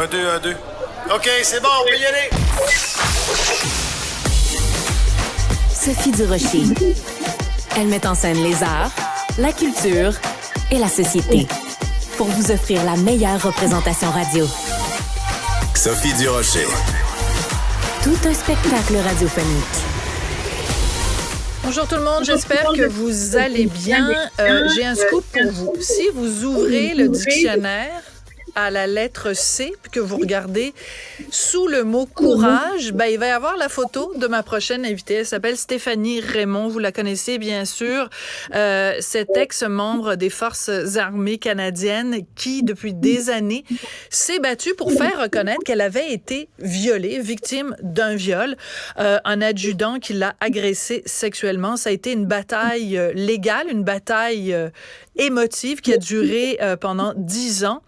Un, deux, un, deux. OK, c'est bon, on peut y aller. Sophie Durocher. Elle met en scène les arts, la culture et la société pour vous offrir la meilleure représentation radio. Sophie Durocher. Tout un spectacle radiophonique. Bonjour tout le monde, j'espère que vous allez bien. J'ai un scoop pour vous. Si vous ouvrez le dictionnaire à la lettre C, puis que vous regardez sous le mot courage, ben, il va y avoir la photo de ma prochaine invitée. Elle s'appelle Stéphanie Raymond. Vous la connaissez bien sûr. Cette ex-membre des Forces armées canadiennes qui, depuis des années, s'est battue pour faire reconnaître qu'elle avait été violée, victime d'un viol. Un adjudant qui l'a agressée sexuellement. Ça a été une bataille légale, une bataille émotive qui a duré pendant 10 ans.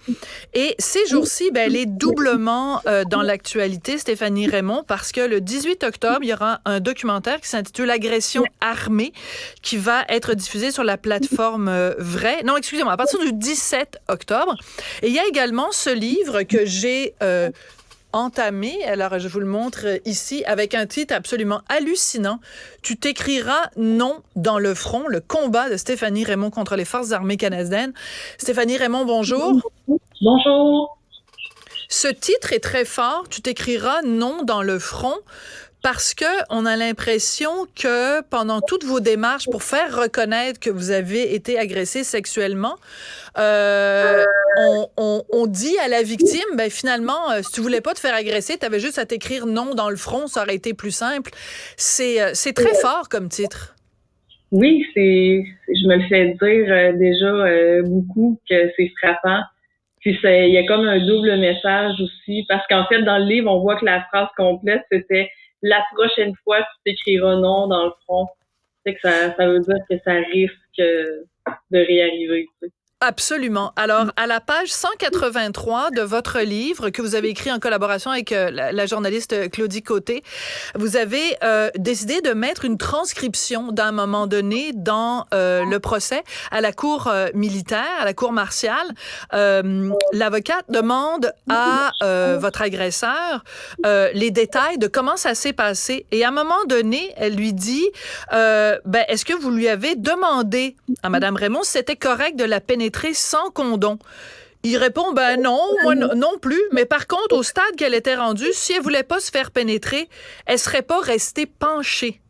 Et ces jours-ci, ben, elle est doublement dans l'actualité, Stéphanie Raymond, parce que le 18 octobre, il y aura un documentaire qui s'intitule Agression armée, qui va être diffusé sur la plateforme Vrai. Non, excusez-moi, à partir du 17 octobre. Et il y a également ce livre que j'ai entamé, alors je vous le montre ici, avec un titre absolument hallucinant. Tu t'écriras non dans le front, le combat de Stéphanie Raymond contre les Forces armées canadiennes. Stéphanie Raymond, bonjour. Bonjour. Ce titre est très fort. Tu t'écriras non dans le front parce que on a l'impression que pendant toutes vos démarches pour faire reconnaître que vous avez été agressé sexuellement, on dit à la victime, ben finalement, si tu voulais pas te faire agresser, tu avais juste à t'écrire non dans le front, ça aurait été plus simple. C'est très fort comme titre. Oui, je me le fais dire déjà beaucoup que c'est frappant. Puis il y a comme un double message aussi, parce qu'en fait, dans le livre, on voit que la phrase complète, c'était « La prochaine fois, tu t'écriras non dans le front ». C'est que ça veut dire que ça risque de réarriver, tu sais. Absolument. Alors, à la page 183 de votre livre, que vous avez écrit en collaboration avec la journaliste Claudie Côté, vous avez décidé de mettre une transcription d'un moment donné dans le procès à la cour militaire, à la cour martiale. L'avocate demande à votre agresseur les détails de comment ça s'est passé. Et à un moment donné, elle lui dit, est-ce que vous lui avez demandé à Mme Raymond si c'était correct de la pénétrer sans condom? Il répond, non, moi non plus. Mais par contre, au stade qu'elle était rendue, si elle voulait pas se faire pénétrer, elle serait pas restée penchée.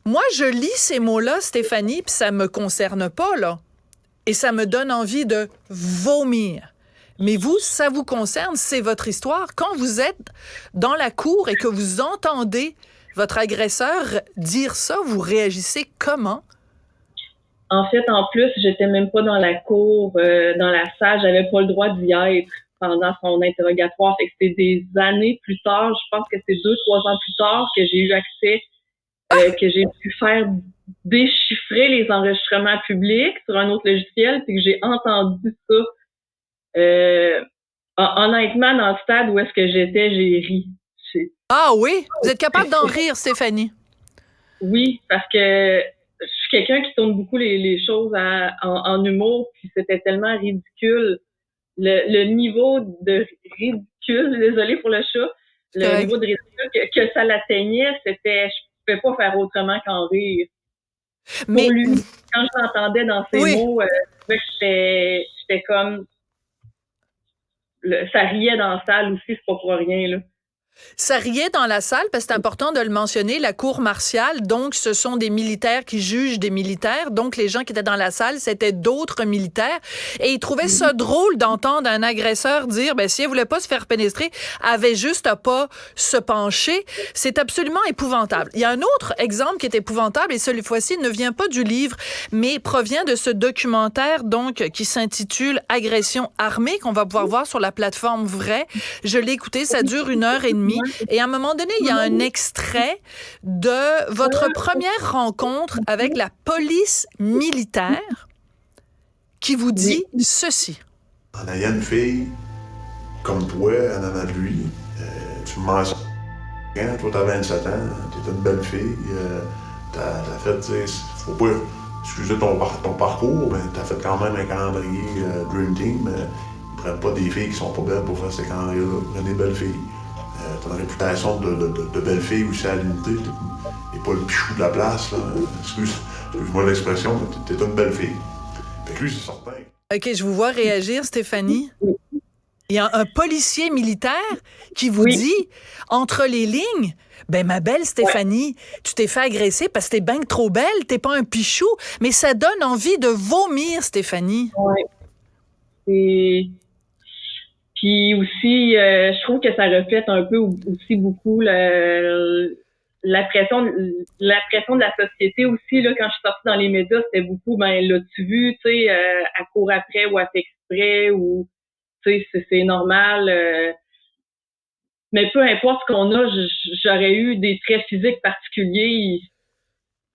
Moi, je lis ces mots-là, Stéphanie, puis ça me concerne pas, là. Et ça me donne envie de vomir. Mais vous, ça vous concerne, c'est votre histoire. Quand vous êtes dans la cour et que vous entendez votre agresseur dire ça, vous réagissez comment? En fait, en plus, j'étais même pas dans la cour, dans la salle, j'avais pas le droit d'y être pendant son interrogatoire. Fait que c'était des années plus tard, je pense que c'est 2-3 ans plus tard que j'ai eu accès, que j'ai pu faire déchiffrer les enregistrements publics sur un autre logiciel, puis que j'ai entendu ça. Honnêtement, dans le stade où est-ce que j'étais, j'ai ri. Ah oui? Vous êtes capable d'en rire, Stéphanie? Oui, parce que je suis quelqu'un qui tourne beaucoup les choses en humour, puis c'était tellement ridicule. Le niveau de ridicule, désolé pour le chat, le niveau de ridicule que ça l'atteignait, c'était, je pouvais pas faire autrement qu'en rire. Mais pour lui, quand je l'entendais dans ses mots, j'étais comme, ça riait dans la salle aussi, c'est pas pour rien, là. Ça riait dans la salle, parce que c'est important de le mentionner, la cour martiale, donc ce sont des militaires qui jugent des militaires, donc les gens qui étaient dans la salle, c'était d'autres militaires, et ils trouvaient ça drôle d'entendre un agresseur dire, si elle voulait pas se faire pénétrer, elle avait juste à pas se pencher. C'est absolument épouvantable. Il y a un autre exemple qui est épouvantable, et cette fois-ci ne vient pas du livre, mais provient de ce documentaire, donc, qui s'intitule Agression armée, qu'on va pouvoir voir sur la plateforme Vrai. Je l'ai écouté, ça dure 1h30. Et à un moment donné, il y a un extrait de votre première rencontre avec la police militaire qui vous dit ceci. En ayant une fille comme toi en avant de lui, tu me mentionnes, toi t'as 27 ans, t'es une belle fille, t'as fait, tu sais, faut pas excuser ton parcours, mais t'as fait quand même un calendrier Dream Team. prennent pas des filles qui sont pas belles pour faire ces conneries-là. Ils prennent des belles filles. T'as une réputation de belle fille aussi à l'unité. T'es pas le pichou de la place, là. Excuse-moi l'expression, mais t'es une belle fille. Fait que lui, c'est certain. OK, je vous vois réagir, Stéphanie. Il y a un policier militaire qui vous dit, entre les lignes, ben ma belle Stéphanie, tu t'es fait agresser parce que t'es bien trop belle, t'es pas un pichou, mais ça donne envie de vomir, Stéphanie. Oui. Puis aussi, je trouve que ça reflète un peu aussi beaucoup la pression de la société aussi. Là, quand je suis sortie dans les médias, c'était beaucoup, ben l'as-tu vu, tu sais, à court après ou à fait exprès, ou tu sais, c'est normal. Mais peu importe ce qu'on a, j'aurais eu des traits physiques particuliers.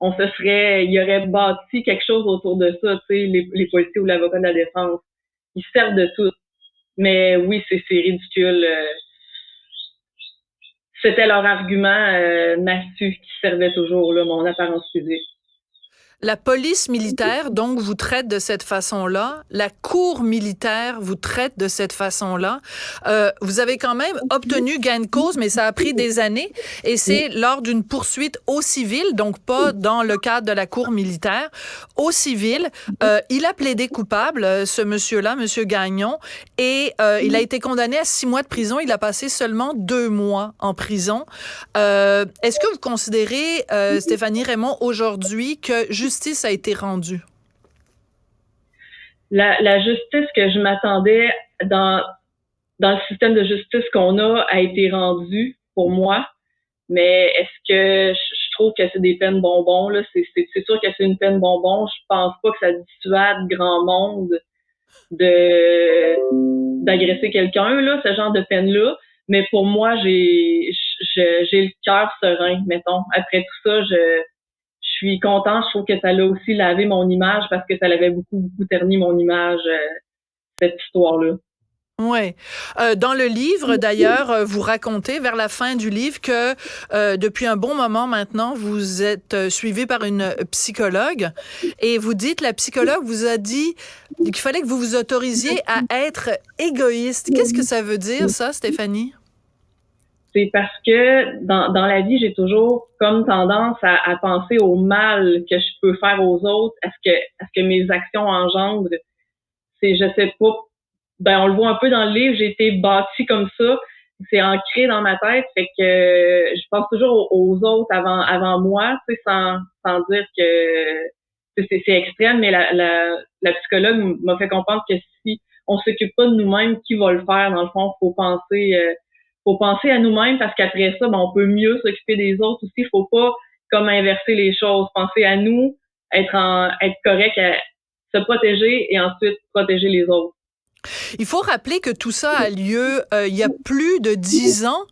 Il y aurait bâti quelque chose autour de ça, tu sais, les policiers ou l'avocat de la défense. Ils servent de tout. Mais oui, c'est ridicule. C'était leur argument massue qui servait toujours, là, mon apparence physique. La police militaire, donc, vous traite de cette façon-là. La cour militaire vous traite de cette façon-là. Vous avez quand même obtenu gain de cause, mais ça a pris des années. Et c'est lors d'une poursuite au civil, donc pas dans le cadre de la cour militaire, au civil. Il a plaidé coupable, ce monsieur-là, monsieur Gagnon, et il a été condamné à 6 mois de prison. Il a passé seulement 2 mois en prison. Est-ce que vous considérez, Stéphanie Raymond, aujourd'hui, que justice a été rendue? La justice que je m'attendais dans le système de justice qu'on a été rendue pour moi, mais est-ce que je trouve que c'est des peines bonbons, là? C'est sûr que c'est une peine bonbon. Je pense pas que ça dissuade grand monde d'agresser quelqu'un, là, ce genre de peine-là. Mais pour moi, j'ai le cœur serein, mettons. Après tout ça, je suis contente. Je trouve que ça l'a aussi lavé mon image parce que ça l'avait beaucoup terni mon image, cette histoire-là. Oui. Dans le livre, d'ailleurs, vous racontez vers la fin du livre que depuis un bon moment maintenant, vous êtes suivi par une psychologue et vous dites, la psychologue vous a dit qu'il fallait que vous vous autorisiez à être égoïste. Qu'est-ce que ça veut dire, ça, Stéphanie? C'est parce que dans la vie, j'ai toujours comme tendance à penser au mal que je peux faire aux autres, à ce que mes actions engendrent. C'est, je sais pas, ben on le voit un peu dans le livre, j'ai été bâtie comme ça, c'est ancré dans ma tête, fait que je pense toujours aux autres avant moi, tu sais, sans dire que c'est extrême, mais la psychologue m'a fait comprendre que si on s'occupe pas de nous-mêmes, qui va le faire dans le fond? Faut penser à nous-mêmes parce qu'après ça, ben, on peut mieux s'occuper des autres aussi. Il faut pas comme inverser les choses. Penser à nous, être correct, à se protéger et ensuite protéger les autres. Il faut rappeler que tout ça a lieu il y a plus de 10 ans.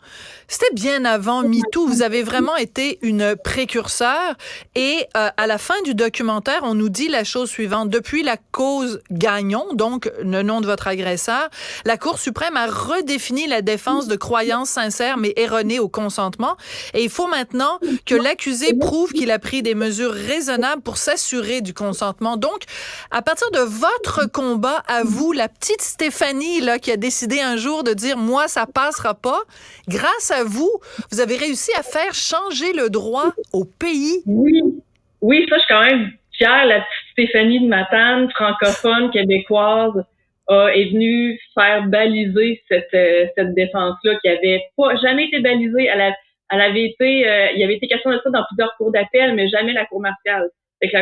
C'était bien avant MeToo. Vous avez vraiment été une précurseur. Et à la fin du documentaire, on nous dit la chose suivante. Depuis la cause Gagnon, donc le nom de votre agresseur, la Cour suprême a redéfini la défense de croyances sincères mais erronées au consentement. Et il faut maintenant que l'accusé prouve qu'il a pris des mesures raisonnables pour s'assurer du consentement. Donc, à partir de votre combat à vous, la petite Stéphanie là, qui a décidé un jour de dire « moi, ça passera pas », grâce à vous, vous avez réussi à faire changer le droit au pays. Oui, ça, je suis quand même fière. La petite Stéphanie de Matane, francophone, québécoise, est venue faire baliser cette défense-là qui avait pas jamais été balisée. Elle avait été, il y avait été question de ça dans plusieurs cours d'appel, mais jamais la Cour martiale. Fait que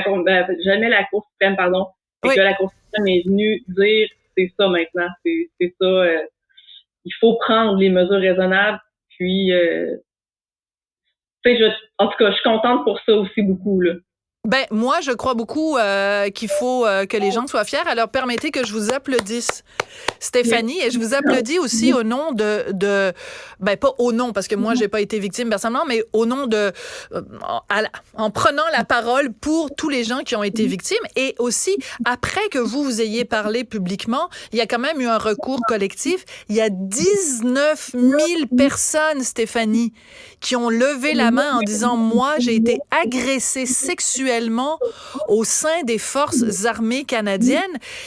jamais la Cour suprême, pardon. Fait que la Cour suprême est venue dire c'est ça maintenant, c'est ça. Il faut prendre les mesures raisonnables. Puis, en tout cas, je suis contente pour ça aussi beaucoup, là. Ben, moi, je crois beaucoup qu'il faut que les gens soient fiers. Alors, permettez que je vous applaudisse, Stéphanie, et je vous applaudis aussi au nom ben, pas au nom, parce que moi, j'ai pas été victime personnellement, mais au nom en prenant la parole pour tous les gens qui ont été victimes. Et aussi, après que vous ayez parlé publiquement, il y a quand même eu un recours collectif. Il y a 19 000 personnes, Stéphanie, qui ont levé la main en disant, moi, j'ai été agressée sexuellement actuellement au sein des Forces armées canadiennes.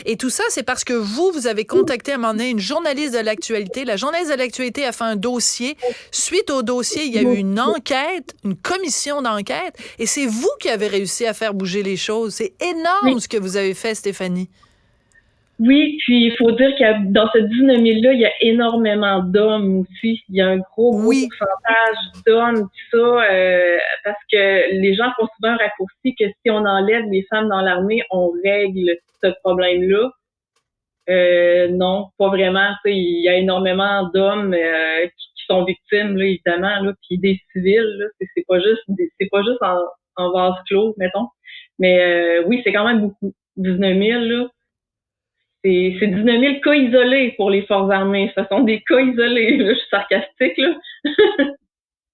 Et tout ça, c'est parce que vous avez contacté à un moment donné une journaliste de l'actualité. La journaliste de l'actualité a fait un dossier. Suite au dossier, il y a eu une enquête, une commission d'enquête, et c'est vous qui avez réussi à faire bouger les choses. C'est énorme ce que vous avez fait, Stéphanie. Oui, puis il faut dire que dans ce 19 000-là, il y a énormément d'hommes aussi. Il y a un gros pourcentage d'hommes, tout ça, parce que les gens font souvent un raccourci que si on enlève les femmes dans l'armée, on règle ce problème-là. Non, pas vraiment. Il y a énormément d'hommes qui sont victimes, là, évidemment, là, puis des civils. Là, c'est pas juste en vase clos, mettons. Mais oui, c'est quand même beaucoup. 19 000, là. C'est 19 000 cas isolés pour les forces armées. Ce sont des cas isolés. Là. Je suis sarcastique, là.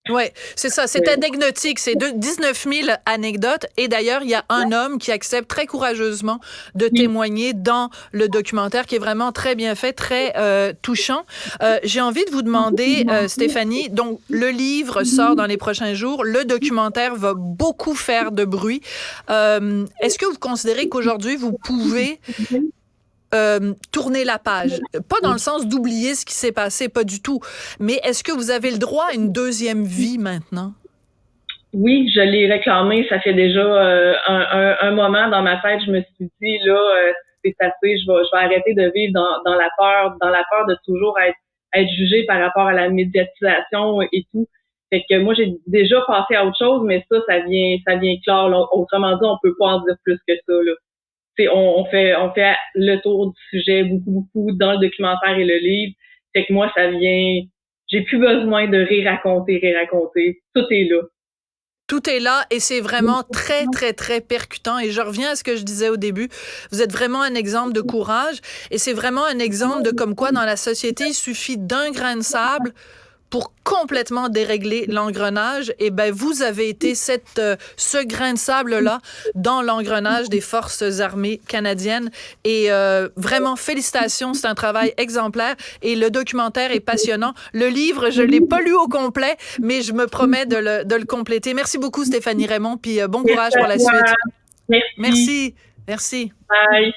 Oui, c'est ça. C'est anecdotique. C'est 19 000 anecdotes. Et d'ailleurs, il y a un homme qui accepte très courageusement de témoigner dans le documentaire qui est vraiment très bien fait, très touchant. J'ai envie de vous demander, Stéphanie, donc le livre sort dans les prochains jours. Le documentaire va beaucoup faire de bruit. Est-ce que vous considérez qu'aujourd'hui, vous pouvez tourner la page? Pas dans le sens d'oublier ce qui s'est passé, pas du tout. Mais est-ce que vous avez le droit à une deuxième vie maintenant? Oui, je l'ai réclamé. Ça fait déjà un moment dans ma tête. Je me suis dit, là, c'est assez. Je vais arrêter de vivre dans la peur de toujours être jugée par rapport à la médiatisation et tout. Fait que moi, j'ai déjà passé à autre chose, mais ça vient clair. Là. Autrement dit, on peut pas en dire plus que ça, là. On fait le tour du sujet beaucoup dans le documentaire et le livre. Fait que moi, ça vient... J'ai plus besoin de raconter. Tout est là. Tout est là et c'est vraiment très, très, très percutant. Et je reviens à ce que je disais au début. Vous êtes vraiment un exemple de courage et c'est vraiment un exemple de comme quoi dans la société, il suffit d'un grain de sable pour complètement dérégler l'engrenage. Et ben vous avez été ce grain de sable-là dans l'engrenage des Forces armées canadiennes. Et vraiment, félicitations, c'est un travail exemplaire. Et le documentaire est passionnant. Le livre, je ne l'ai pas lu au complet, mais je me promets de le compléter. Merci beaucoup, Stéphanie Raymond, puis bon courage pour la suite. Merci. Merci. Bye.